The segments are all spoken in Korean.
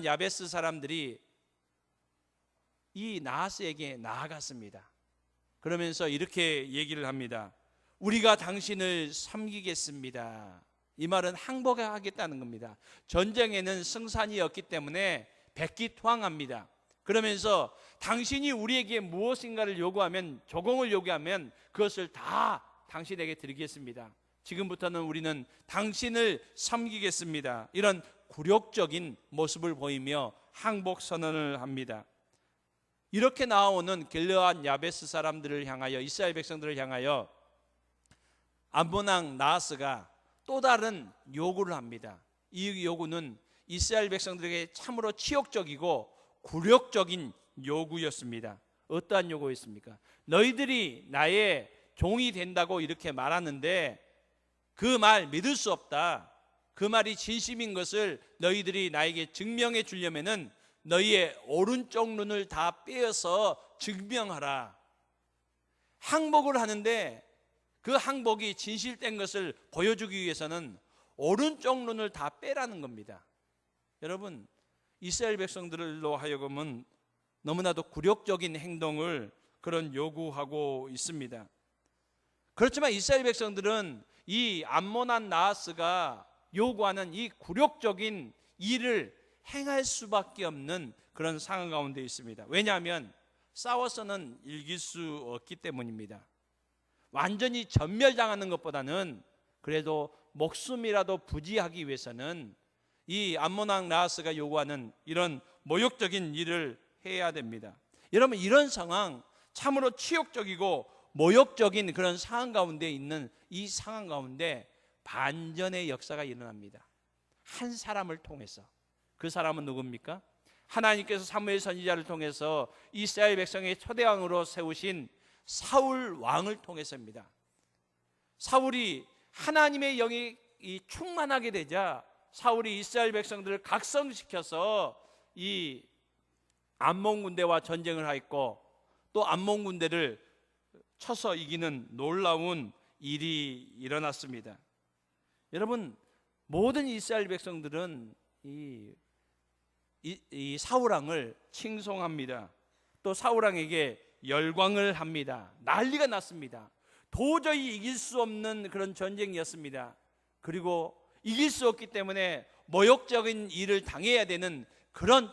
야베스 사람들이 이 나하스에게 나아갔습니다. 그러면서 이렇게 얘기를 합니다. 우리가 당신을 섬기겠습니다. 이 말은 항복하겠다는 겁니다. 전쟁에는 승산이 없기 때문에 백기투항합니다. 그러면서 당신이 우리에게 무엇인가를 요구하면, 조공을 요구하면 그것을 다 당신에게 드리겠습니다. 지금부터는 우리는 당신을 섬기겠습니다. 이런 굴욕적인 모습을 보이며 항복 선언을 합니다. 이렇게 나오는 길르앗 야베스 사람들을 향하여, 이스라엘 백성들을 향하여 암몬 왕 나하스가 또 다른 요구를 합니다. 이 요구는 이스라엘 백성들에게 참으로 치욕적이고 굴욕적인 요구였습니다. 어떠한 요구였습니까? 너희들이 나의 종이 된다고 이렇게 말하는데 그 말 믿을 수 없다. 그 말이 진심인 것을 너희들이 나에게 증명해 주려면은 너희의 오른쪽 눈을 다 빼어서 증명하라. 항복을 하는데 그 항복이 진실된 것을 보여주기 위해서는 오른쪽 눈을 다 빼라는 겁니다. 여러분, 이스라엘 백성들로 하여금은 너무나도 굴욕적인 행동을 그런 요구하고 있습니다. 그렇지만 이스라엘 백성들은 이 암몬 왕 나하스가 요구하는 이 굴욕적인 일을 행할 수밖에 없는 그런 상황 가운데 있습니다. 왜냐하면 싸워서는 이길 수 없기 때문입니다. 완전히 전멸당하는 것보다는 그래도 목숨이라도 부지하기 위해서는 이 암몬 왕 나하스가 요구하는 이런 모욕적인 일을 해야 됩니다. 여러분, 이런 상황, 참으로 치욕적이고 모욕적인 그런 상황 가운데 있는 이 상황 가운데 반전의 역사가 일어납니다. 한 사람을 통해서. 그 사람은 누굽니까? 하나님께서 사무엘 선지자를 통해서 이스라엘 백성의 초대왕으로 세우신 사울 왕을 통해서입니다. 사울이 하나님의 영이 충만하게 되자 사울이 이스라엘 백성들을 각성시켜서 이 암몬 군대와 전쟁을 하였고 또 암몬 군대를 쳐서 이기는 놀라운 일이 일어났습니다. 여러분, 모든 이스라엘 백성들은 이 사울왕을 칭송합니다. 또 사울왕에게 열광을 합니다. 난리가 났습니다. 도저히 이길 수 없는 그런 전쟁이었습니다. 그리고 이길 수 없기 때문에 모욕적인 일을 당해야 되는 그런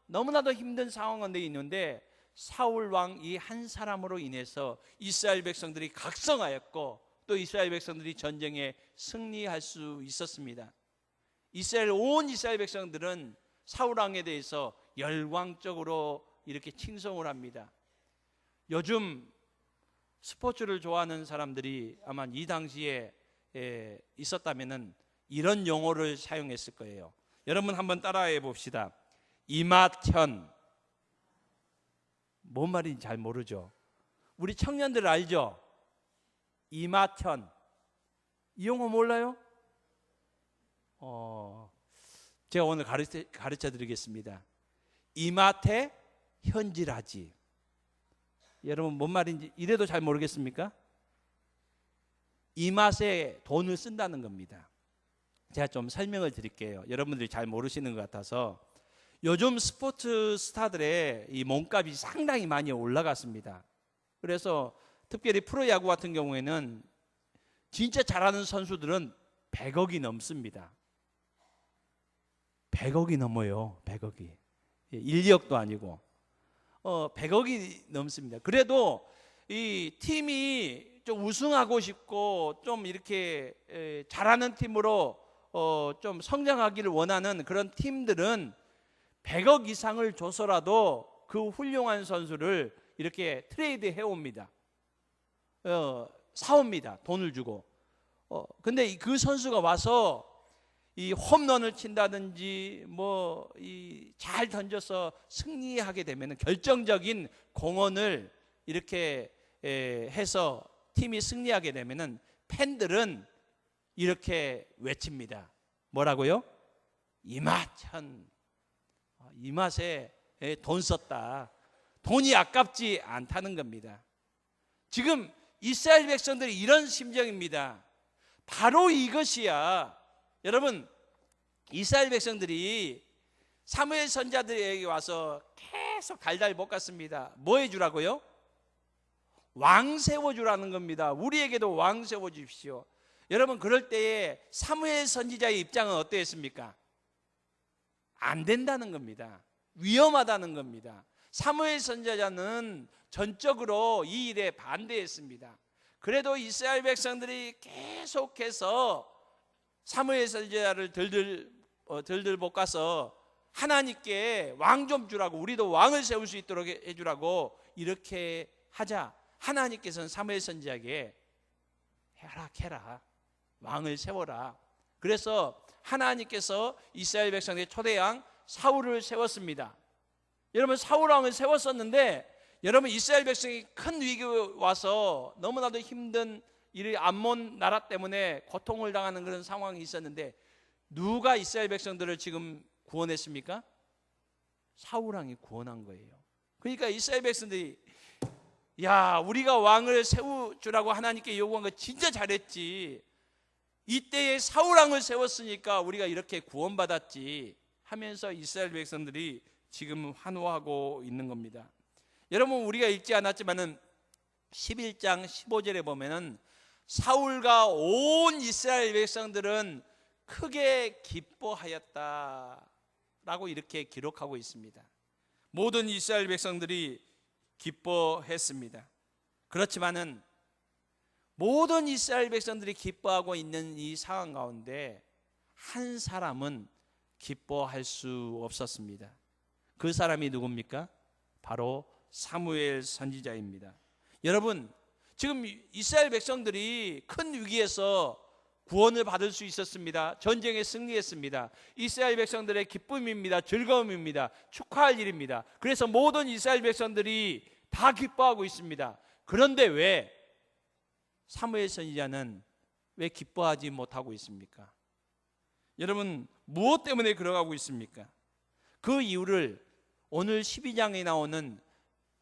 너무나도 힘든 상황 가운데 있는데 사울왕 이 한 사람으로 인해서 이스라엘 백성들이 각성하였고 또 이스라엘 백성들이 전쟁에 승리할 수 있었습니다. 온 이스라엘 백성들은 사울왕에 대해서 열광적으로 이렇게 칭송을 합니다. 요즘 스포츠를 좋아하는 사람들이 아마 이 당시에 있었다면 이런 용어를 사용했을 거예요. 여러분 한번 따라해 봅시다. 이마현. 뭔 말인지 잘 모르죠. 우리 청년들 알죠? 이마현. 이 용어 몰라요? 제가 오늘 가르쳐 드리겠습니다. 이마태 현질하지. 여러분 뭔 말인지 이래도 잘 모르겠습니까? 이 맛에 돈을 쓴다는 겁니다. 제가 좀 설명을 드릴게요. 여러분들이 잘 모르시는 것 같아서. 요즘 스포츠 스타들의 이 몸값이 상당히 많이 올라갔습니다. 그래서 특별히 프로야구 같은 경우에는 진짜 잘하는 선수들은 100억이 넘습니다. 100억이 넘어요. 100억이. 1, 2억도 아니고 100억이 넘습니다. 그래도 이 팀이 좀 우승하고 싶고 좀 이렇게 잘하는 팀으로 좀 성장하기를 원하는 그런 팀들은 100억 이상을 줘서라도 그 훌륭한 선수를 이렇게 트레이드 해옵니다. 사옵니다. 돈을 주고. 근데 그 선수가 와서 이 홈런을 친다든지 잘 던져서 승리하게 되면 결정적인 공헌을 이렇게 해서 팀이 승리하게 되면은 팬들은 이렇게 외칩니다. 뭐라고요? 이마현. 이 맛에 돈 썼다. 돈이 아깝지 않다는 겁니다. 지금 이스라엘 백성들이 이런 심정입니다. 바로 이것이야. 여러분, 이스라엘 백성들이 사무엘 선지자들에게 와서 계속 달달 볶았습니다. 뭐 해주라고요? 왕 세워주라는 겁니다. 우리에게도 왕 세워주십시오. 여러분, 그럴 때에 사무엘 선지자의 입장은 어떠했습니까? 안 된다는 겁니다. 위험하다는 겁니다. 사무엘 선지자는 전적으로 이 일에 반대했습니다. 그래도 이스라엘 백성들이 계속해서 사무엘 선지자를 들들 볶아서 하나님께 왕 좀 주라고, 우리도 왕을 세울 수 있도록 해주라고 이렇게 하자. 하나님께서는 사무엘 선지자에게 해라, 왕을 세워라. 그래서 하나님께서 이스라엘 백성의 초대왕 사울을 세웠습니다. 여러분, 사울 왕을 세웠었는데, 여러분, 이스라엘 백성이 큰 위기가 와서 너무나도 힘든 이 암몬 나라 때문에 고통을 당하는 그런 상황이 있었는데, 누가 이스라엘 백성들을 지금 구원했습니까? 사울 왕이 구원한 거예요. 그러니까 이스라엘 백성들이, 야, 우리가 왕을 세워주라고 하나님께 요구한 거 진짜 잘했지. 이때에 사울 왕을 세웠으니까 우리가 이렇게 구원받았지 하면서 이스라엘 백성들이 지금 환호하고 있는 겁니다. 여러분, 우리가 읽지 않았지만은 11장 15절에 보면은 사울과 온 이스라엘 백성들은 크게 기뻐하였다라고 이렇게 기록하고 있습니다. 모든 이스라엘 백성들이 기뻐했습니다. 그렇지만은 모든 이스라엘 백성들이 기뻐하고 있는 이 상황 가운데 한 사람은 기뻐할 수 없었습니다. 그 사람이 누굽니까? 바로 사무엘 선지자입니다. 여러분, 지금 이스라엘 백성들이 큰 위기에서 구원을 받을 수 있었습니다. 전쟁에 승리했습니다. 이스라엘 백성들의 기쁨입니다. 즐거움입니다. 축하할 일입니다. 그래서 모든 이스라엘 백성들이 다 기뻐하고 있습니다. 그런데 왜 사무엘 선지자는 왜 기뻐하지 못하고 있습니까? 여러분, 무엇 때문에 그러고 있습니까? 그 이유를 오늘 12장에 나오는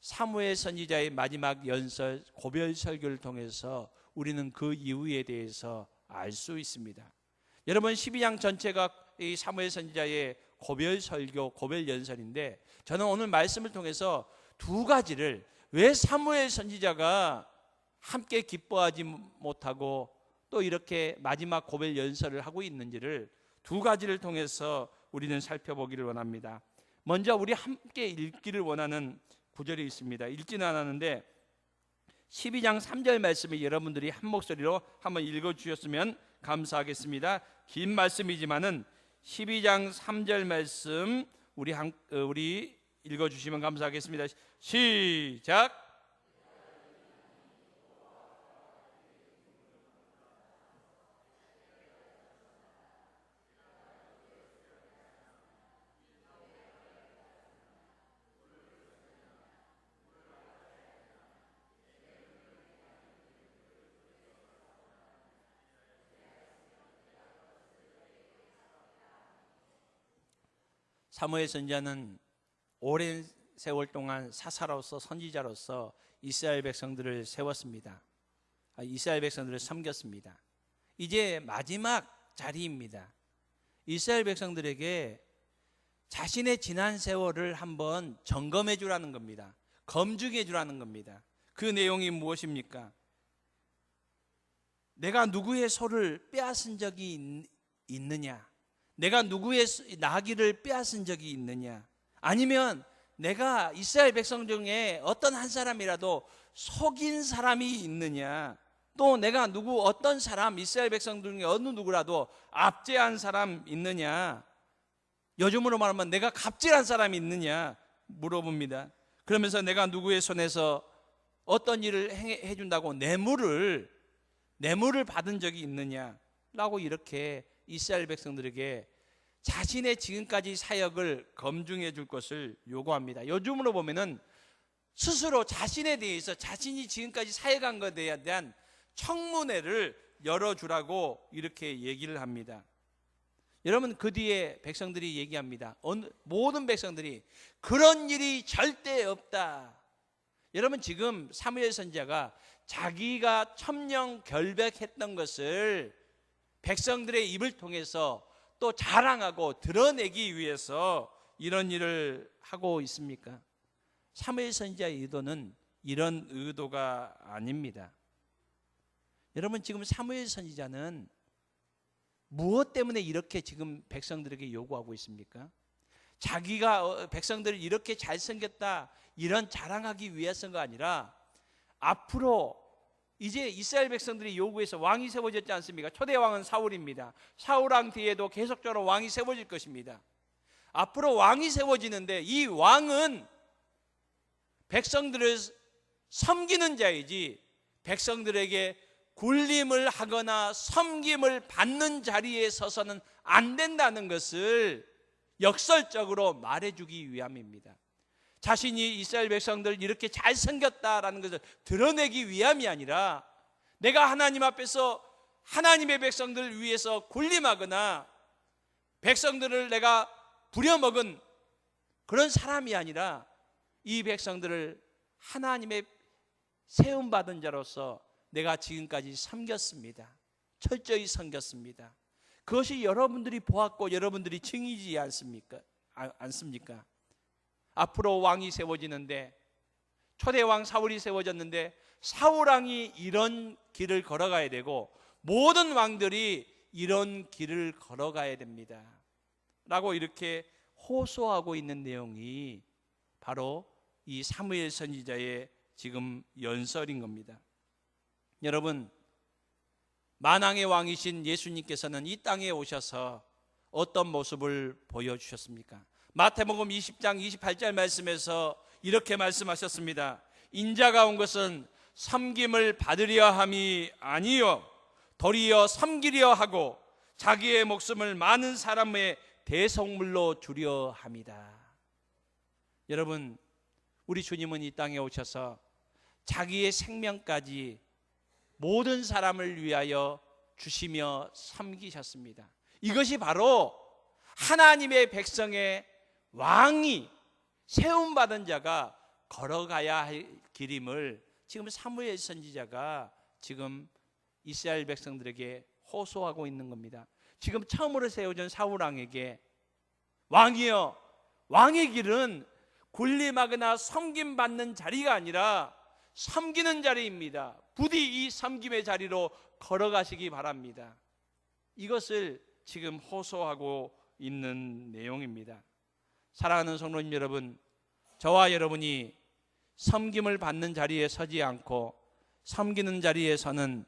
사무엘 선지자의 마지막 연설 고별 설교를 통해서 우리는 그 이유에 대해서 알 수 있습니다. 여러분, 12장 전체가 이 사무엘 선지자의 고별 설교, 고별 연설인데, 저는 오늘 말씀을 통해서 두 가지를, 왜 사무엘 선지자가 함께 기뻐하지 못하고 또 이렇게 마지막 고별 연설을 하고 있는지를 두 가지를 통해서 우리는 살펴보기를 원합니다. 먼저 우리 함께 읽기를 원하는 구절이 있습니다. 읽지는 않았는데 12장 3절 말씀을 여러분들이 한 목소리로 한번 읽어주셨으면 감사하겠습니다. 긴 말씀이지만은 12장 3절 말씀 우리 읽어주시면 감사하겠습니다. 시작. 사무엘 선지자는 오랜 세월 동안 사사로서 선지자로서 이스라엘 백성들을 세웠습니다. 이스라엘 백성들을 섬겼습니다. 이제 마지막 자리입니다. 이스라엘 백성들에게 자신의 지난 세월을 한번 점검해 주라는 겁니다. 검증해 주라는 겁니다. 그 내용이 무엇입니까? 내가 누구의 소를 빼앗은 적이 있느냐? 내가 누구의 나귀를 빼앗은 적이 있느냐? 아니면 내가 이스라엘 백성 중에 어떤 한 사람이라도 속인 사람이 있느냐? 또 내가 어떤 사람, 이스라엘 백성 중에 어느 누구라도 압제한 사람 있느냐? 요즘으로 말하면 내가 갑질한 사람이 있느냐? 물어봅니다. 그러면서 내가 누구의 손에서 어떤 일을 해준다고 뇌물을 받은 적이 있느냐? 라고 이렇게 이스라엘 백성들에게 자신의 지금까지 사역을 검증해 줄 것을 요구합니다. 요즘으로 보면은 스스로 자신에 대해서 자신이 지금까지 사역한 것에 대한 청문회를 열어주라고 이렇게 얘기를 합니다. 여러분, 그 뒤에 백성들이 얘기합니다. 모든 백성들이 그런 일이 절대 없다. 여러분, 지금 사무엘 선지자가 자기가 천명 결백했던 것을 백성들의 입을 통해서 또 자랑하고 드러내기 위해서 이런 일을 하고 있습니까? 사무엘 선지자의 의도는 이런 의도가 아닙니다. 여러분, 지금 사무엘 선지자는 무엇 때문에 이렇게 지금 백성들에게 요구하고 있습니까? 자기가 백성들을 이렇게 잘생겼다 이런 자랑하기 위해서가 아니라 앞으로 이제 이스라엘 백성들이 요구해서 왕이 세워졌지 않습니까? 초대 왕은 사울입니다. 사울 왕 뒤에도 계속적으로 왕이 세워질 것입니다. 앞으로 왕이 세워지는데 이 왕은 백성들을 섬기는 자이지 백성들에게 굴림을 하거나 섬김을 받는 자리에 서서는 안 된다는 것을 역설적으로 말해주기 위함입니다. 자신이 이스라엘 백성들 이렇게 잘생겼다라는 것을 드러내기 위함이 아니라 내가 하나님 앞에서 하나님의 백성들을 위해서 굴림하거나 백성들을 내가 부려먹은 그런 사람이 아니라 이 백성들을 하나님의 세움받은 자로서 내가 지금까지 섬겼습니다. 철저히 섬겼습니다. 그것이 여러분들이 보았고 여러분들이 증이지 않습니까? 앞으로 왕이 세워지는데 초대 왕 사울이 세워졌는데 사울 왕이 이런 길을 걸어가야 되고 모든 왕들이 이런 길을 걸어가야 됩니다. 라고 이렇게 호소하고 있는 내용이 바로 이 사무엘 선지자의 지금 연설인 겁니다. 여러분, 만왕의 왕이신 예수님께서는 이 땅에 오셔서 어떤 모습을 보여주셨습니까? 마태복음 20장 28절 말씀에서 이렇게 말씀하셨습니다. 인자가 온 것은 섬김을 받으려 함이 아니요 도리어 섬기려 하고 자기의 목숨을 많은 사람의 대속물로 주려 함이다. 여러분, 우리 주님은 이 땅에 오셔서 자기의 생명까지 모든 사람을 위하여 주시며 섬기셨습니다. 이것이 바로 하나님의 백성의 왕이 세움받은 자가 걸어가야 할 길임을 지금 사무엘 선지자가 지금 이스라엘 백성들에게 호소하고 있는 겁니다. 지금 처음으로 세워진 사울 왕에게 왕이여, 왕의 길은 굴림하거나 섬김받는 자리가 아니라 섬기는 자리입니다. 부디 이 섬김의 자리로 걸어가시기 바랍니다. 이것을 지금 호소하고 있는 내용입니다. 사랑하는 성도님 여러분, 저와 여러분이 섬김을 받는 자리에 서지 않고 섬기는 자리에 서는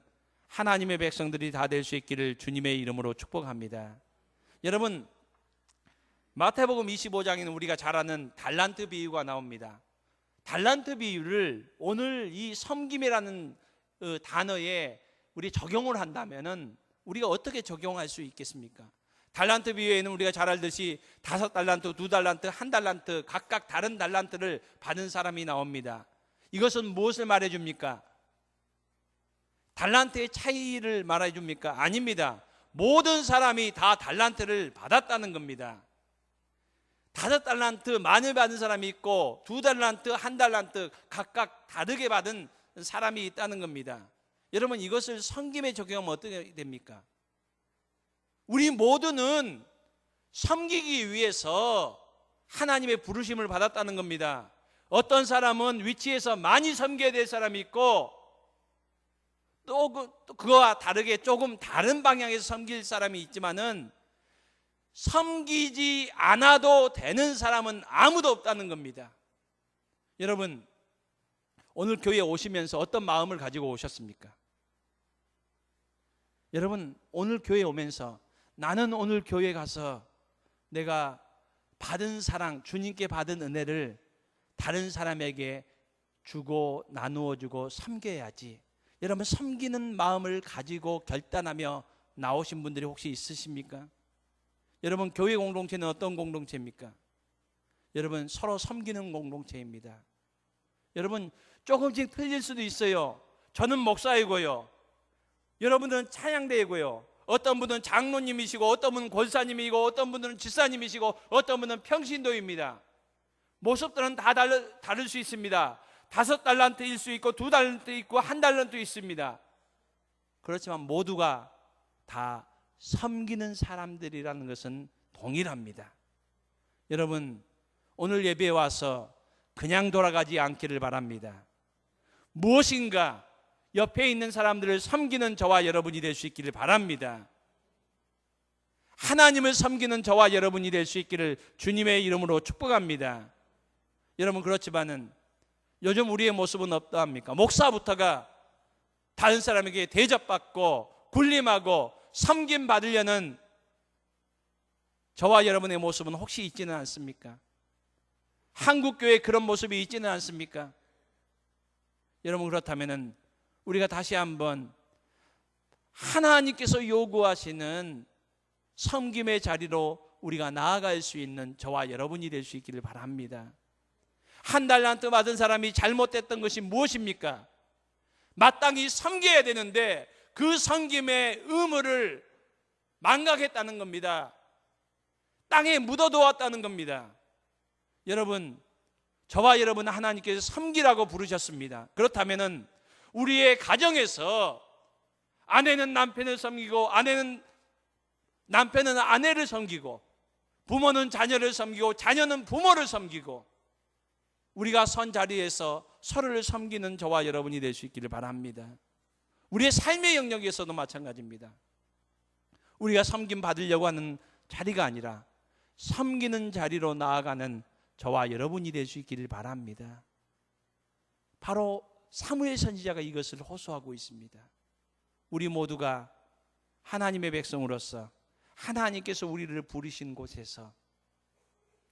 하나님의 백성들이 다 될 수 있기를 주님의 이름으로 축복합니다. 여러분, 마태복음 25장에는 우리가 잘 아는 달란트 비유가 나옵니다. 달란트 비유를 오늘 이 섬김이라는 단어에 우리 적용을 한다면은 우리가 어떻게 적용할 수 있겠습니까? 달란트 비유에는 우리가 잘 알듯이 5달란트, 2달란트, 1달란트 각각 다른 달란트를 받은 사람이 나옵니다. 이것은 무엇을 말해줍니까? 달란트의 차이를 말해줍니까? 아닙니다. 모든 사람이 다 달란트를 받았다는 겁니다. 5달란트 많이 받은 사람이 있고 2달란트, 1달란트 각각 다르게 받은 사람이 있다는 겁니다. 여러분, 이것을 섬김에 적용하면 어떻게 됩니까? 우리 모두는 섬기기 위해서 하나님의 부르심을 받았다는 겁니다. 어떤 사람은 위치에서 많이 섬겨야 될 사람이 있고 또 그와 다르게 조금 다른 방향에서 섬길 사람이 있지만은 섬기지 않아도 되는 사람은 아무도 없다는 겁니다. 여러분, 오늘 교회에 오시면서 어떤 마음을 가지고 오셨습니까? 여러분, 오늘 교회에 오면서 나는 오늘 교회에 가서 내가 받은 사랑, 주님께 받은 은혜를 다른 사람에게 주고 나누어 주고 섬겨야지. 여러분, 섬기는 마음을 가지고 결단하며 나오신 분들이 혹시 있으십니까? 여러분, 교회 공동체는 어떤 공동체입니까? 여러분, 서로 섬기는 공동체입니다. 여러분, 조금씩 틀릴 수도 있어요. 저는 목사이고요, 여러분들은 찬양대이고요, 어떤 분은 장로님이시고 어떤 분은 권사님이고 어떤 분들은 집사님이시고 어떤 분은 평신도입니다. 모습들은 다 다를 수 있습니다. 5달란트일 수 있고 2달란트 있고 1달란트 있습니다. 그렇지만 모두가 다 섬기는 사람들이라는 것은 동일합니다. 여러분, 오늘 예배에 와서 그냥 돌아가지 않기를 바랍니다. 무엇인가 옆에 있는 사람들을 섬기는 저와 여러분이 될 수 있기를 바랍니다. 하나님을 섬기는 저와 여러분이 될 수 있기를 주님의 이름으로 축복합니다. 여러분, 그렇지만은 요즘 우리의 모습은 어떠합니까? 목사부터가 다른 사람에게 대접받고 군림하고 섬김 받으려는 저와 여러분의 모습은 혹시 있지는 않습니까? 한국교회에 그런 모습이 있지는 않습니까? 여러분, 그렇다면 우리가 다시 한번 하나님께서 요구하시는 섬김의 자리로 우리가 나아갈 수 있는 저와 여러분이 될 수 있기를 바랍니다. 한 달란트 받은 사람이 잘못됐던 것이 무엇입니까? 마땅히 섬겨야 되는데 그 섬김의 의무를 망각했다는 겁니다. 땅에 묻어두었다는 겁니다. 여러분, 저와 여러분은 하나님께서 섬기라고 부르셨습니다. 그렇다면 우리의 가정에서 아내는 남편을 섬기고, 남편은 아내를 섬기고, 부모는 자녀를 섬기고, 자녀는 부모를 섬기고, 우리가 선 자리에서 서로를 섬기는 저와 여러분이 될 수 있기를 바랍니다. 우리의 삶의 영역에서도 마찬가지입니다. 우리가 섬김 받으려고 하는 자리가 아니라 섬기는 자리로 나아가는 저와 여러분이 될 수 있기를 바랍니다. 바로 사무엘 선지자가 이것을 호소하고 있습니다. 우리 모두가 하나님의 백성으로서 하나님께서 우리를 부르신 곳에서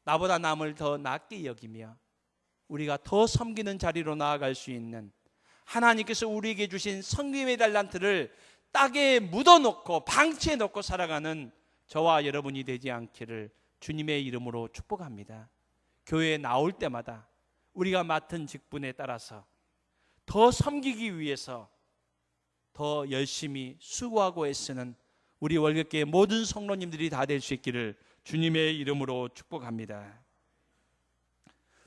나보다 남을 더 낮게 여기며 우리가 더 섬기는 자리로 나아갈 수 있는, 하나님께서 우리에게 주신 섬김의 달란트를 땅에 묻어놓고 방치해 놓고 살아가는 저와 여러분이 되지 않기를 주님의 이름으로 축복합니다. 교회에 나올 때마다 우리가 맡은 직분에 따라서 더 섬기기 위해서 더 열심히 수고하고 애쓰는 우리 월급계의 모든 성도님들이 다 될 수 있기를 주님의 이름으로 축복합니다.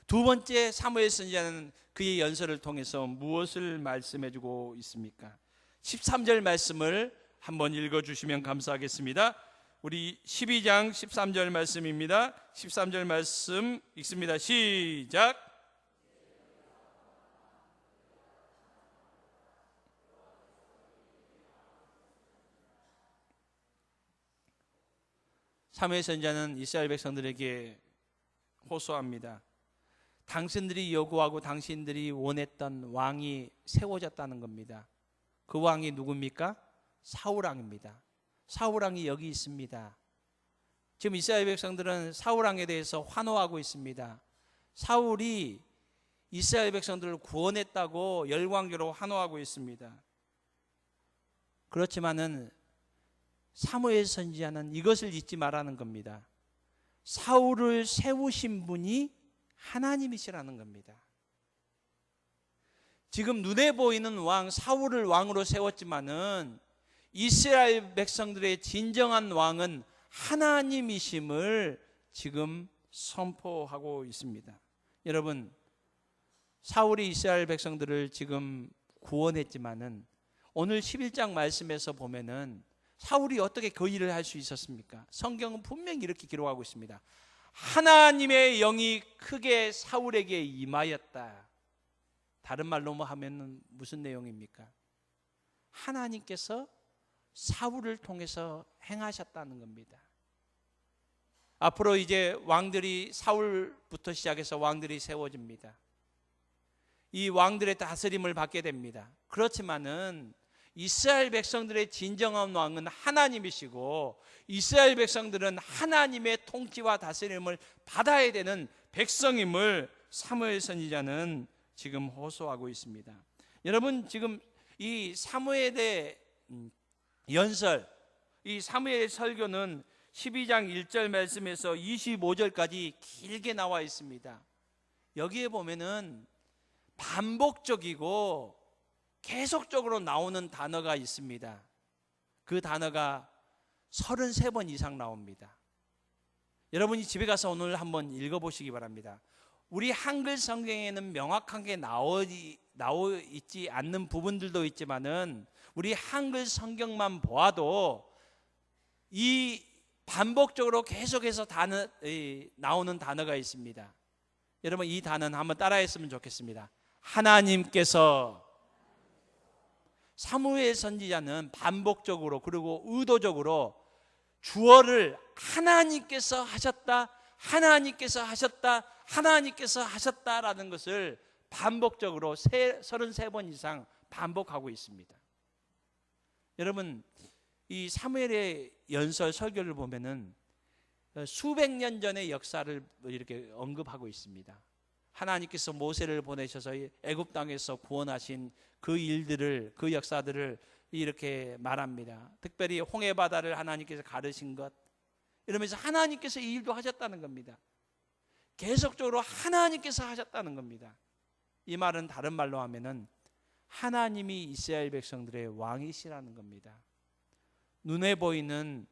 두 번째, 사무엘 선지자는 그의 연설을 통해서 무엇을 말씀해주고 있습니까? 13절 말씀을 한번 읽어주시면 감사하겠습니다. 우리 12장 13절 말씀입니다. 13절 말씀 읽습니다. 시작. 사무엘 선지자는 이스라엘 백성들에게 호소합니다. 당신들이 요구하고 당신들이 원했던 왕이 세워졌다는 겁니다. 그 왕이 누굽니까? 사울왕입니다. 사울왕이 여기 있습니다. 지금 이스라엘 백성들은 사울왕에 대해서 환호하고 있습니다. 사울이 이스라엘 백성들을 구원했다고 열광적으로 환호하고 있습니다. 그렇지만은 사무엘 선지자는 이것을 잊지 말라는 겁니다. 사울을 세우신 분이 하나님이시라는 겁니다. 지금 눈에 보이는 왕 사울을 왕으로 세웠지만은 이스라엘 백성들의 진정한 왕은 하나님이심을 지금 선포하고 있습니다. 여러분, 사울이 이스라엘 백성들을 지금 구원했지만은 오늘 11장 말씀에서 보면은 사울이 어떻게 그 일을 할 수 있었습니까? 성경은 분명히 이렇게 기록하고 있습니다. 하나님의 영이 크게 사울에게 임하였다. 다른 말로 하면 무슨 내용입니까? 하나님께서 사울을 통해서 행하셨다는 겁니다. 앞으로 이제 왕들이, 사울부터 시작해서 왕들이 세워집니다. 이 왕들의 다스림을 받게 됩니다. 그렇지만은 이스라엘 백성들의 진정한 왕은 하나님이시고 이스라엘 백성들은 하나님의 통치와 다스림을 받아야 되는 백성임을 사무엘 선지자는 지금 호소하고 있습니다. 여러분, 지금 이 사무엘의 연설, 이 사무엘의 설교는 12장 1절 말씀에서 25절까지 길게 나와 있습니다. 여기에 보면은 반복적이고 계속적으로 나오는 단어가 있습니다. 그 단어가 33번 이상 나옵니다. 여러분이 집에 가서 오늘 한번 읽어보시기 바랍니다. 우리 한글 성경에는 명확하게 나와 있지 않는 부분들도 있지만은 우리 한글 성경만 보아도 이 반복적으로 계속해서 나오는 단어가 있습니다. 여러분 이 단어는 한번 따라했으면 좋겠습니다. 하나님께서. 사무엘 선지자는 반복적으로 그리고 의도적으로 주어를 하나님께서 하셨다, 하나님께서 하셨다, 하나님께서 하셨다라는 것을 반복적으로 33번 이상 반복하고 있습니다. 여러분 이 사무엘의 연설 설교를 보면은 수백 년 전의 역사를 이렇게 언급하고 있습니다. 하나님께서 모세를 보내셔서 애굽 땅에서 구원하신 그 일들을, 그 역사들을 이렇게 말합니다. 특별히 홍해 바다를 하나님께서 가르신 것, 이러면서 하나님께서 이 일도 하셨다는 겁니다. 계속적으로 하나님께서 하셨다는 겁니다. 이 말은 다른 말로 하면은 하나님이 이스라엘 백성들의 왕이시라는 겁니다. 눈에 보이는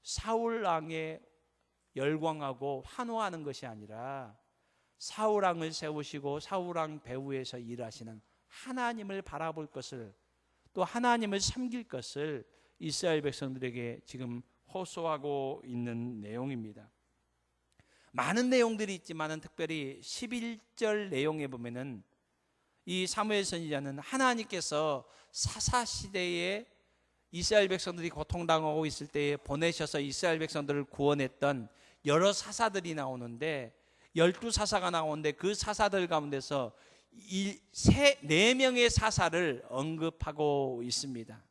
사울 왕에 열광하고 환호하는 것이 아니라 사울 왕을 세우시고 사울 왕 배후에서 일하시는 하나님을 바라볼 것을, 또 하나님을 섬길 것을 이스라엘 백성들에게 지금 호소하고 있는 내용입니다. 많은 내용들이 있지만은 특별히 11절 내용에 보면은 이 사무엘 선지자는 하나님께서 사사 시대에 이스라엘 백성들이 고통당하고 있을 때에 보내셔서 이스라엘 백성들을 구원했던 여러 사사들이 나오는데 12사사가 나오는데 그 사사들 가운데서 4명의 사사를 언급하고 있습니다.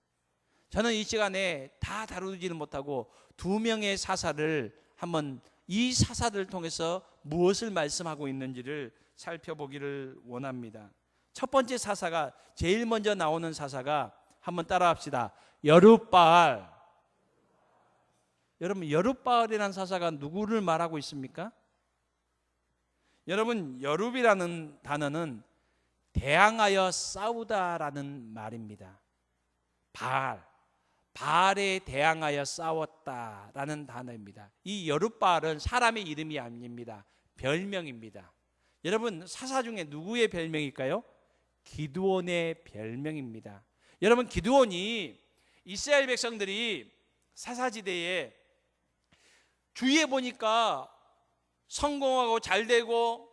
저는 이 시간에 다 다루지는 못하고 2명의 사사를 한번 이 사사들을 통해서 무엇을 말씀하고 있는지를 살펴보기를 원합니다. 첫 번째 사사가, 제일 먼저 나오는 사사가, 한번 따라합시다. 여룹바알. 여러분 여룹바알이라는 사사가 누구를 말하고 있습니까? 여러분 여룹이라는 단어는 대항하여 싸우다라는 말입니다. 바알에 대항하여 싸웠다라는 단어입니다. 이 여룹바알은 사람의 이름이 아닙니다. 별명입니다. 여러분 사사 중에 누구의 별명일까요? 기드온의 별명입니다. 여러분 기드온이 이스라엘 백성들이 사사지대에 주위에 보니까 성공하고 잘되고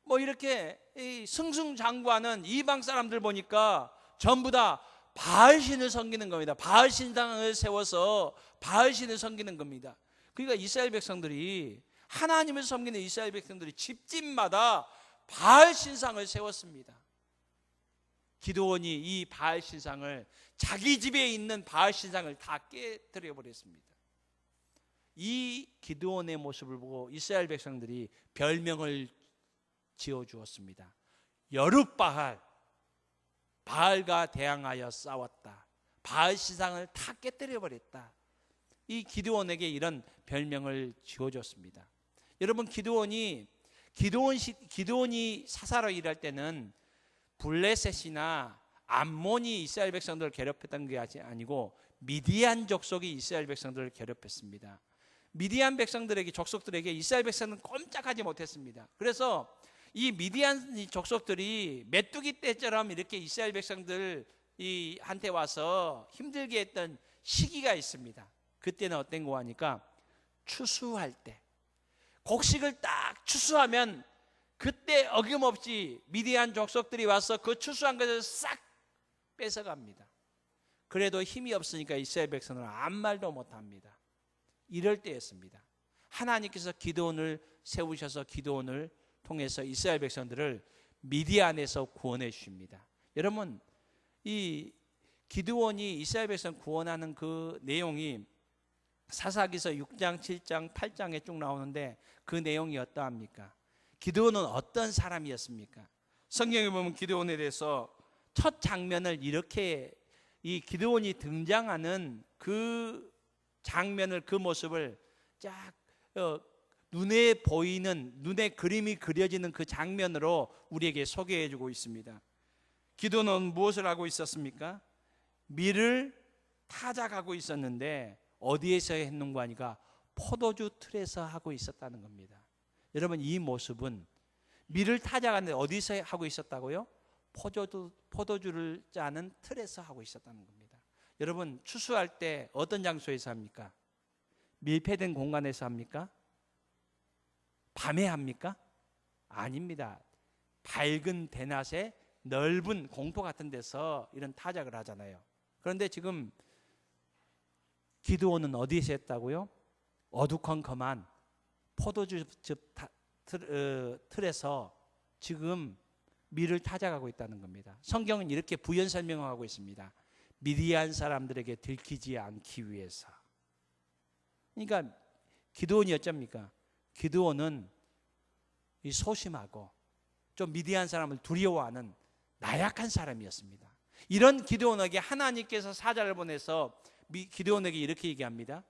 뭐 이렇게 승승장구하는 이방 사람들 보니까 전부 다 바알신을 섬기는 겁니다. 바알신당을 세워서 바알신을 섬기는 겁니다. 그러니까 이스라엘 백성들이, 하나님을 섬기는 이스라엘 백성들이 집집마다 바알신상을 세웠습니다. 기드온이 이 바알신상을, 자기 집에 있는 바알신상을 다 깨뜨려 버렸습니다. 이 기드온의 모습을 보고 이스라엘 백성들이 별명을 지어주었습니다. 여룹바알, 바알과 대항하여 싸웠다. 바알신상을 다 깨뜨려 버렸다. 이 기드온에게 이런 별명을 지어줬습니다. 여러분 기드온이 사사로 일할 때는 블레셋이나 암몬이 이스라엘 백성들을 괴롭혔던 게 아니고 미디안 족속이 이스라엘 백성들을 괴롭혔습니다. 미디안 백성들에게, 족속들에게 이스라엘 백성은 꼼짝하지 못했습니다. 그래서 이 미디안 족속들이 메뚜기 떼처럼 이렇게 이스라엘 백성들 한테 와서 힘들게 했던 시기가 있습니다. 그때는 어떤 거 하니까 추수할 때, 곡식을 딱 추수하면 그때 어김없이 미디안 족속들이 와서 그 추수한 것을 싹 뺏어갑니다. 그래도 힘이 없으니까 이스라엘 백성은 아무 말도 못합니다. 이럴 때였습니다. 하나님께서 기드온을 세우셔서 기드온을 통해서 이스라엘 백성들을 미디안에서 구원해 주십니다. 여러분 이 기드온이 이스라엘 백성 구원하는 그 내용이 사사기서 6장, 7장, 8장에 쭉 나오는데 그 내용이 어떠합니까? 기드온은 어떤 사람이었습니까? 성경에 보면 기드온에 대해서 첫 장면을 이렇게, 이 기드온이 등장하는 그 장면을, 그 모습을 쫙 눈에 보이는, 눈에 그림이 그려지는 그 장면으로 우리에게 소개해 주고 있습니다. 기드온은 무엇을 하고 있었습니까? 밀을 타작하고 있었는데 어디에서 했는가 하니까 포도주 틀에서 하고 있었다는 겁니다. 여러분 이 모습은 밀을 타작하는데 어디서 하고 있었다고요? 포도주를 짜는 틀에서 하고 있었다는 겁니다. 여러분 추수할 때 어떤 장소에서 합니까? 밀폐된 공간에서 합니까? 밤에 합니까? 아닙니다. 밝은 대낮에 넓은 공터 같은 데서 이런 타작을 하잖아요. 그런데 지금 기드온은 어디에서 했다고요? 어두컴컴한 포도즙 틀에서 지금 밀을 타작하고 있다는 겁니다. 성경은 이렇게 부연 설명하고 있습니다. 미디안 사람들에게 들키지 않기 위해서. 그러니까 기드온이 어쩝니까? 기드온은 이 소심하고 좀 미디안 사람을 두려워하는 나약한 사람이었습니다. 이런 기드온에게 하나님께서 사자를 보내서 기드온에게 이렇게 얘기합니다.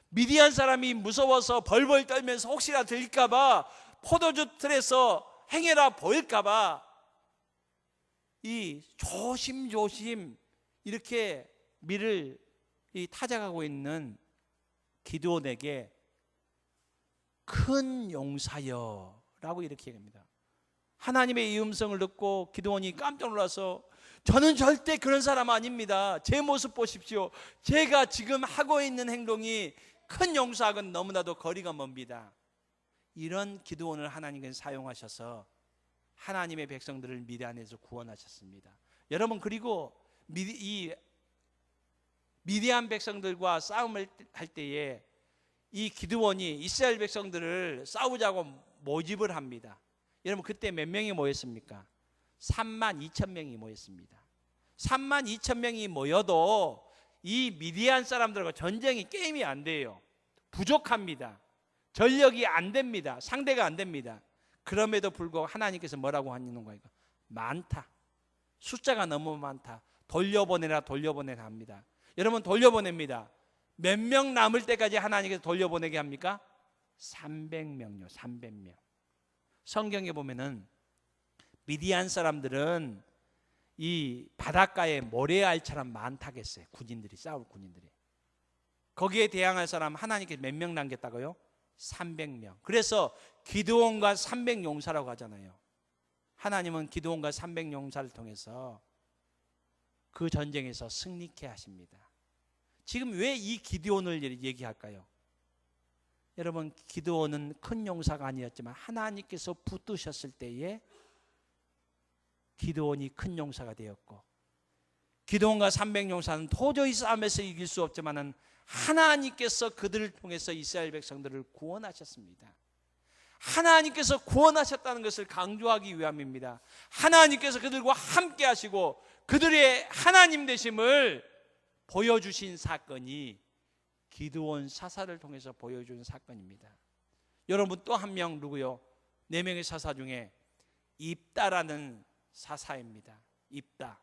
미디안 사람이 무서워서 벌벌 떨면서 혹시나 들릴까봐 포도주 틀에서 행해라 보일까봐 이 조심조심 이렇게 밀을 타작하고 있는 기드온에게 큰 용사여 라고 이렇게 얘기합니다. 하나님의 이 음성을 듣고 기드온이 깜짝 놀라서 저는 절대 그런 사람 아닙니다. 제 모습 보십시오. 제가 지금 하고 있는 행동이 큰 용사하고는 너무나도 거리가 멉니다. 이런 기드온을 하나님께서 사용하셔서 하나님의 백성들을 미디안에서 구원하셨습니다. 여러분, 그리고 이 미디안 백성들과 싸움을 할 때에 이 기드온이 이스라엘 백성들을 싸우자고 모집을 합니다. 여러분, 그때 몇 명이 모였습니까? 32,000명이 모였습니다. 32,000명이 모여도 이 미디안 사람들과 전쟁이 게임이 안 돼요. 부족합니다. 전력이 안 됩니다. 상대가 안 됩니다. 그럼에도 불구하고 하나님께서 뭐라고 하는 거예요? 많다. 숫자가 너무 많다. 돌려보내라 합니다. 여러분, 돌려보냅니다. 몇 명 남을 때까지 하나님께서 돌려보내게 합니까? 300명요. 300명. 성경에 보면은 미디안 사람들은 이 바닷가에 모래알처럼 많다겠어요. 군인들이, 싸울 군인들이. 거기에 대항할 사람 하나님께서 몇 명 남겼다고요? 300명. 그래서 기드온과 300용사라고 하잖아요. 하나님은 기드온과 300용사를 통해서 그 전쟁에서 승리케 하십니다. 지금 왜 이 기드온을 얘기할까요? 여러분, 기드온은 큰 용사가 아니었지만 하나님께서 붙드셨을 때에 기드온이 큰 용사가 되었고, 기드온과 300용사는 도저히 싸움에서 이길 수 없지만 하나님께서 그들을 통해서 이스라엘 백성들을 구원하셨습니다. 하나님께서 구원하셨다는 것을 강조하기 위함입니다. 하나님께서 그들과 함께 하시고 그들의 하나님 되심을 보여주신 사건이 기드온 사사를 통해서 보여준 사건입니다. 여러분, 또 한 명 누구요? 4명의 사사 중에 입다라는 사사입니다. 입다.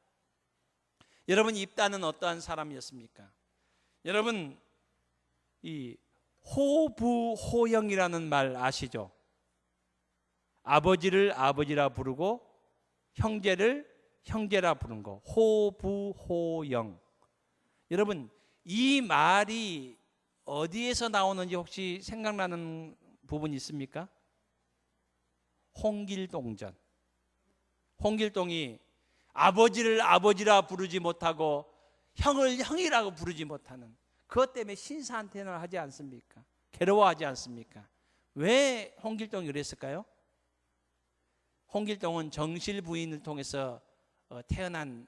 여러분, 입다는 어떠한 사람이었습니까? 여러분, 이 호부호영이라는 말 아시죠? 아버지를 아버지라 부르고 형제를 형제라 부르는 거, 호부호영. 여러분, 이 말이 어디에서 나오는지 혹시 생각나는 부분이 있습니까? 홍길동전. 홍길동이 아버지를 아버지라 부르지 못하고 형을 형이라고 부르지 못하는, 그것 때문에 신사한테는 하지 않습니까? 괴로워하지 않습니까? 왜 홍길동이 그랬을까요? 홍길동은 정실 부인을 통해서 태어난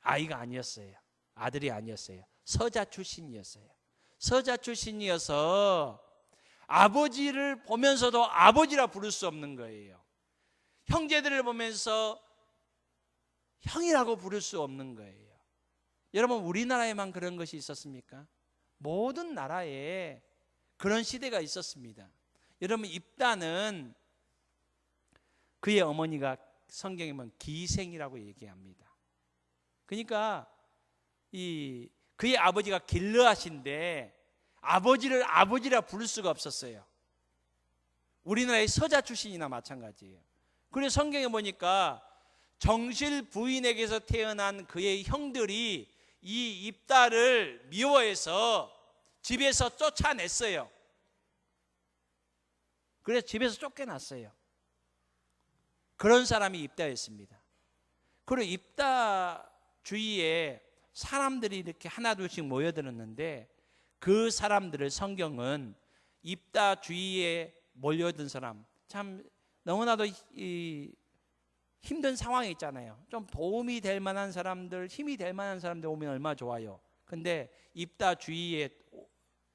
아이가 아니었어요. 아들이 아니었어요. 서자 출신이었어요. 서자 출신이어서 아버지를 보면서도 아버지라 부를 수 없는 거예요. 형제들을 보면서 형이라고 부를 수 없는 거예요. 여러분, 우리나라에만 그런 것이 있었습니까? 모든 나라에 그런 시대가 있었습니다. 여러분, 입다는 그의 어머니가 성경에 보면 기생이라고 얘기합니다. 그러니까 그의 아버지가 길르앗인데 아버지를 아버지라 부를 수가 없었어요. 우리나라의 서자 출신이나 마찬가지예요. 그래서 성경에 보니까 정실 부인에게서 태어난 그의 형들이 이 입다를 미워해서 집에서 쫓아냈어요. 그래서 집에서 쫓겨났어요. 그런 사람이 입다였습니다. 그리고 입다 주위에 사람들이 이렇게 하나둘씩 모여들었는데 그 사람들을 성경은 입다 주위에 몰려든 사람, 참 너무나도 힘든 상황이 있잖아요. 좀 도움이 될 만한 사람들, 힘이 될 만한 사람들 오면 얼마나 좋아요. 근데 입다 주위에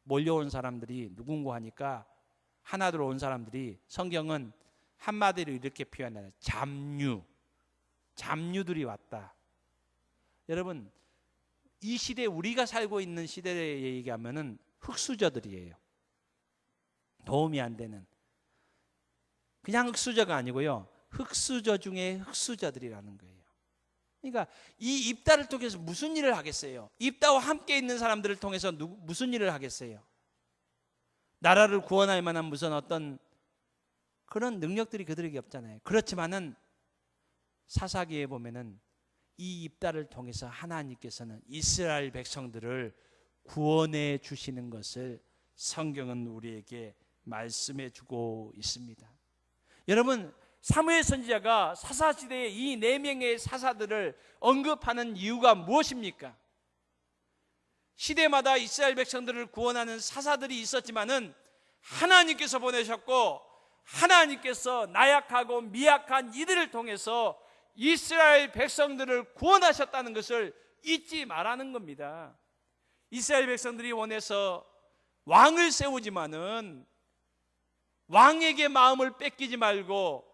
몰려온 사람들이 누군가 하니까 하나둘 온 사람들이 성경은 한마디로 이렇게 표현해요. 잡류들이 왔다. 여러분, 이 시대, 우리가 살고 있는 시대에 얘기하면은 흙수저들이에요. 도움이 안 되는. 그냥 흙수저가 아니고요, 흙수저 중에 흙수저들이라는 거예요. 그러니까 이 입다를 통해서 무슨 일을 하겠어요? 입다와 함께 있는 사람들을 통해서 무슨 일을 하겠어요? 나라를 구원할 만한 무슨 어떤 그런 능력들이 그들에게 없잖아요. 그렇지만은 사사기에 보면은 이 입다를 통해서 하나님께서는 이스라엘 백성들을 구원해 주시는 것을 성경은 우리에게 말씀해 주고 있습니다. 여러분, 사무엘 선지자가 사사시대의 이 4명의 사사들을 언급하는 이유가 무엇입니까? 시대마다 이스라엘 백성들을 구원하는 사사들이 있었지만은 하나님께서 보내셨고, 하나님께서 나약하고 미약한 이들을 통해서 이스라엘 백성들을 구원하셨다는 것을 잊지 말라는 겁니다. 이스라엘 백성들이 원해서 왕을 세우지만은 왕에게 마음을 뺏기지 말고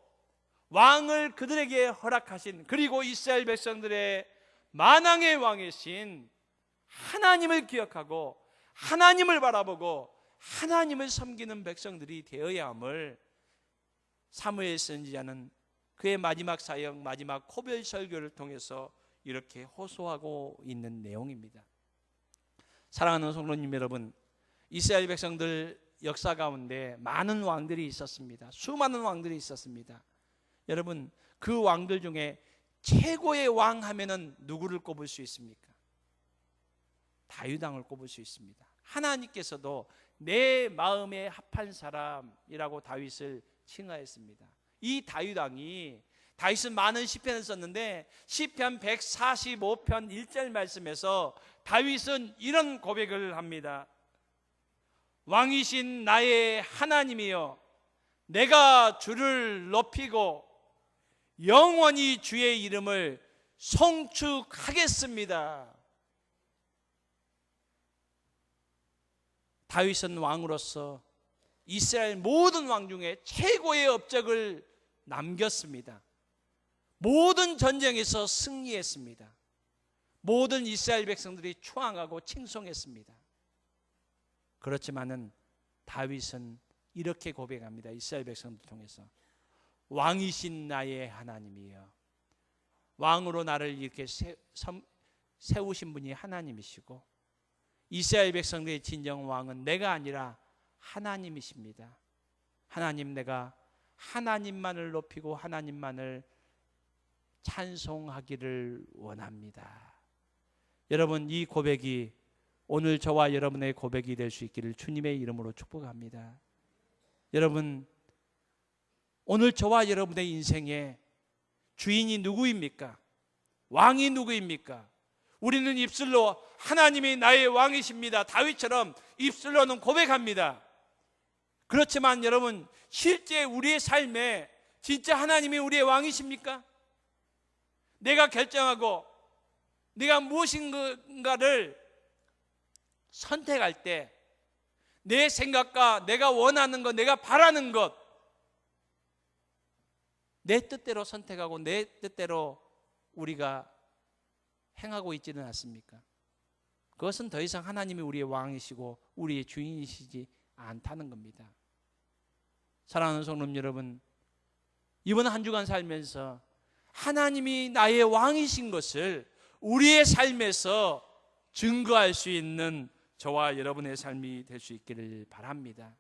왕을 그들에게 허락하신, 그리고 이스라엘 백성들의 만왕의 왕이신 하나님을 기억하고 하나님을 바라보고 하나님을 섬기는 백성들이 되어야 함을 사무엘 선지자는 그의 마지막 사역, 마지막 코별 설교를 통해서 이렇게 호소하고 있는 내용입니다. 사랑하는 성도님 여러분, 이스라엘 백성들 역사 가운데 많은 왕들이 있었습니다. 수많은 왕들이 있었습니다. 여러분, 그 왕들 중에 최고의 왕 하면은 누구를 꼽을 수 있습니까? 다윗 왕을 꼽을 수 있습니다. 하나님께서도 내 마음에 합한 사람이라고 다윗을 칭하였습니다. 이 다윗 왕이, 다윗은 많은 시편을 썼는데 시편 145편 1절 말씀에서 다윗은 이런 고백을 합니다. 왕이신 나의 하나님이여, 내가 주를 높이고 영원히 주의 이름을 송축하겠습니다. 다윗은 왕으로서 이스라엘 모든 왕 중에 최고의 업적을 남겼습니다. 모든 전쟁에서 승리했습니다. 모든 이스라엘 백성들이 추앙하고 칭송했습니다. 그렇지만은 다윗은 이렇게 고백합니다. 이스라엘 백성들 통해서 왕이신 나의 하나님이여, 왕으로 나를 이렇게 세우신 분이 하나님이시고 이스라엘 백성들의 진정 왕은 내가 아니라 하나님이십니다. 하나님, 내가 하나님만을 높이고 하나님만을 찬송하기를 원합니다. 여러분, 이 고백이 오늘 저와 여러분의 고백이 될 수 있기를 주님의 이름으로 축복합니다. 여러분, 오늘 저와 여러분의 인생에 주인이 누구입니까? 왕이 누구입니까? 우리는 입술로 하나님이 나의 왕이십니다, 다윗처럼 입술로는 고백합니다. 그렇지만 여러분, 실제 우리의 삶에 진짜 하나님이 우리의 왕이십니까? 내가 결정하고 내가 무엇인가를 선택할 때 내 생각과 내가 원하는 것, 내가 바라는 것, 내 뜻대로 선택하고 내 뜻대로 우리가 행하고 있지는 않습니까? 그것은 더 이상 하나님이 우리의 왕이시고 우리의 주인이시지 않다는 겁니다. 사랑하는 성도님 여러분, 이번 한 주간 살면서 하나님이 나의 왕이신 것을 우리의 삶에서 증거할 수 있는 저와 여러분의 삶이 될 수 있기를 바랍니다.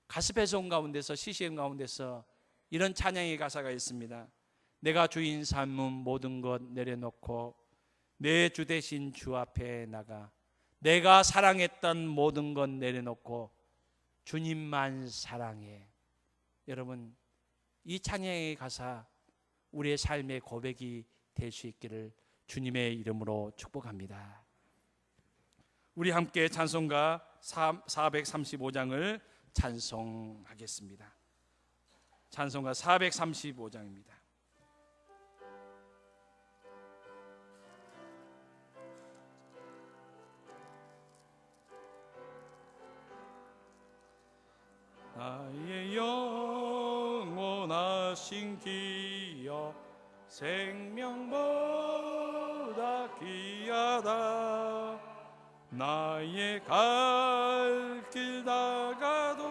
가스펠송 가운데서, CCM 가운데서 이런 찬양의 가사가 있습니다. 내가 주인 삼은 모든 것 내려놓고 내 주 대신 주 앞에 나가, 내가 사랑했던 모든 것 내려놓고 주님만 사랑해. 여러분, 이 찬양의 가사 우리의 삶의 고백이 될 수 있기를 주님의 이름으로 축복합니다. 우리 함께 찬송가 435장을 찬송하겠습니다. 찬송가 435장입니다. 나의 영원하신 기여 생명보다 귀하다. 나의 갈 길 다가도록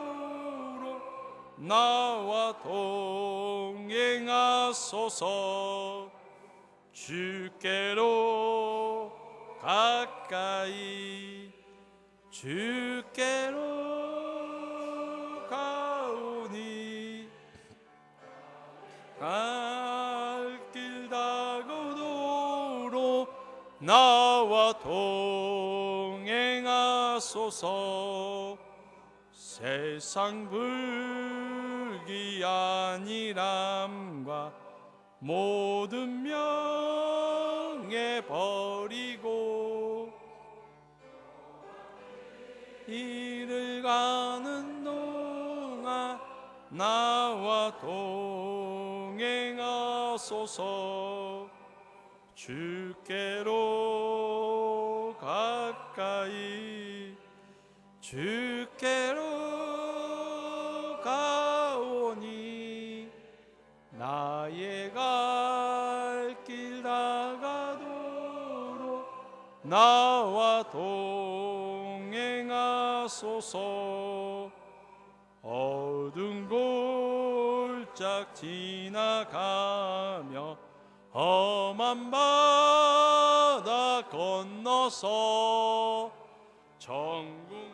나와 동행하소서. 주께로 가까이 주께로 가오니 갈 길 다가도록 나와 동행하소서. 세상 불기안이람과 모든 명예 버리고 이를 가는 동안 나와 동행하소서. 주께로 가까이 주께로 가오니 나의 갈 길 다가도록 나와 동행하소서. 어두운 골짝 지나가며 험한 바다 건너서 천국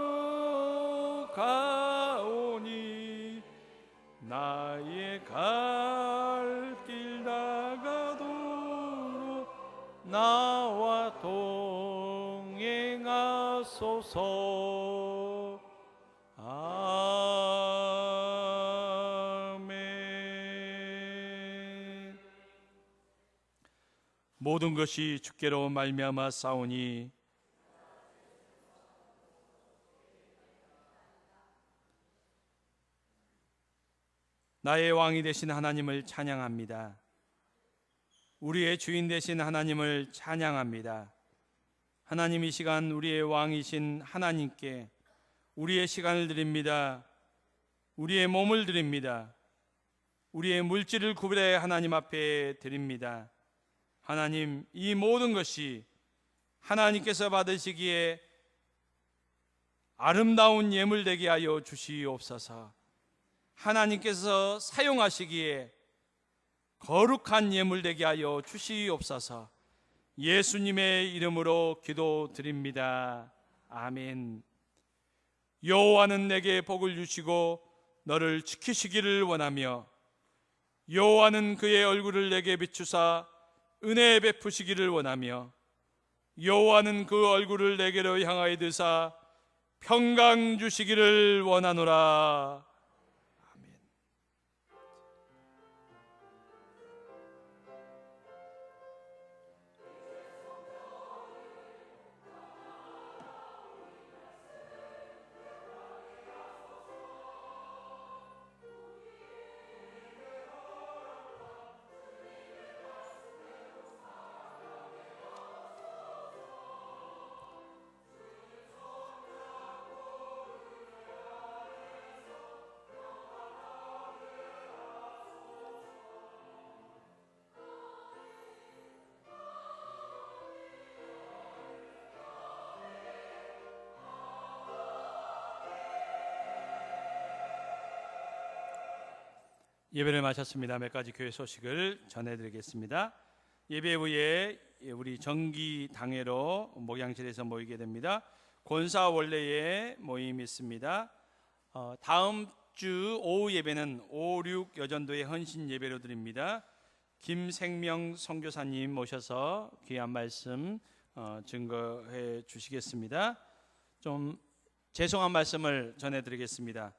주께로 가오니 나의 갈 길 다가도록 나와 동행하소서. 아멘. 모든 것이 주께로 말미암아 싸우니 나의 왕이 되신 하나님을 찬양합니다. 우리의 주인 되신 하나님을 찬양합니다. 하나님, 이 시간 우리의 왕이신 하나님께 우리의 시간을 드립니다. 우리의 몸을 드립니다. 우리의 물질을 구별해 하나님 앞에 드립니다. 하나님, 이 모든 것이 하나님께서 받으시기에 아름다운 예물 되게 하여 주시옵소서. 하나님께서 사용하시기에 거룩한 예물 되게 하여 주시옵소서. 예수님의 이름으로 기도드립니다. 아멘. 여호와는 내게 복을 주시고 너를 지키시기를 원하며 여호와는 그의 얼굴을 내게 비추사 은혜 베푸시기를 원하며 여호와는 그 얼굴을 내게로 향하여 드사 평강 주시기를 원하노라. 예배를 마쳤습니다. 몇 가지 교회 소식을 전해드리겠습니다. 예배 후에 우리 정기 당회로 목양실에서 모이게 됩니다. 권사 원래의 모임이 있습니다. 다음 주 오후 예배는 5, 6 여전도의 헌신 예배로 드립니다. 김생명 선교사님 모셔서 귀한 말씀 증거해 주시겠습니다. 좀 죄송한 말씀을 전해드리겠습니다.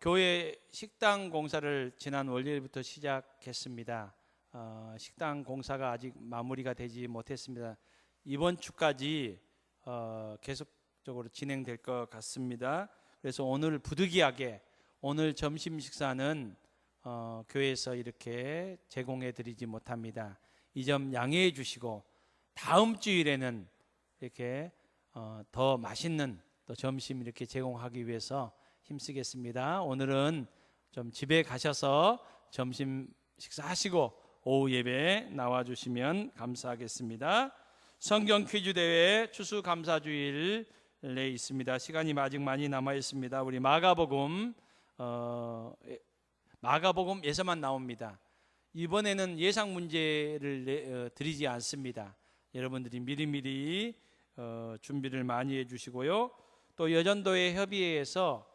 교회 식당 공사를 지난 월요일부터 시작했습니다. 식당 공사가 아직 마무리가 되지 못했습니다. 이번 주까지 계속적으로 진행될 것 같습니다. 그래서 오늘 부득이하게 오늘 점심 식사는 교회에서 이렇게 제공해 드리지 못합니다. 이 점 양해해 주시고 다음 주일에는 이렇게 더 맛있는 또 점심 이렇게 제공하기 위해서 힘쓰겠습니다. 오늘은 좀 집에 가셔서 점심 식사하시고 오후 예배에 나와주시면 감사하겠습니다. 성경 퀴즈 대회 추수감사주일 내 있습니다. 시간이 아직 많이 남아 있습니다. 우리 마가복음에서만 나옵니다. 이번에는 예상 문제를 드리지 않습니다. 여러분들이 미리미리 준비를 많이 해주시고요. 또 여전도의 협의회에서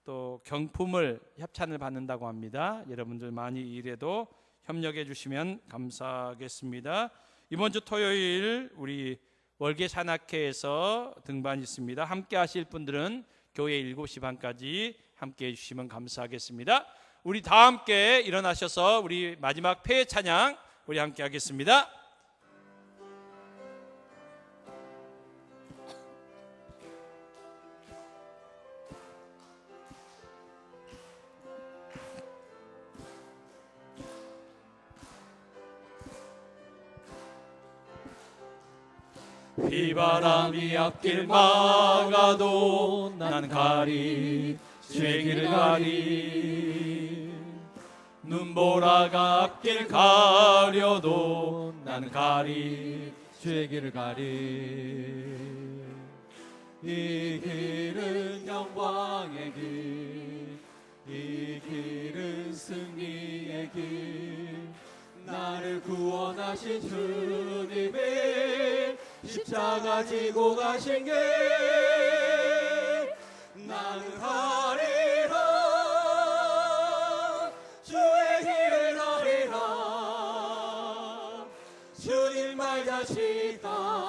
또 경품을 협찬을 받는다고 합니다. 여러분들 많이 일에도 협력해 주시면 감사하겠습니다. 이번 주 토요일 우리 월계 산악회에서 등반 있습니다. 함께 하실 분들은 교회 7시 반까지 함께 해주시면 감사하겠습니다. 우리 다 함께 일어나셔서 우리 마지막 폐회 찬양 우리 함께 하겠습니다. 비바람이 앞길 막아도 난 가리 주의 길을 가리 눈보라가 앞길 가려도 난 가리 주의 길을 가리 이 길은 영광의 길 이 길은 승리의 길 나를 구원하신 주님의 십자가 지고 가신 길 나는 가리라 주의 길을 가리라 주님 말 다시 따라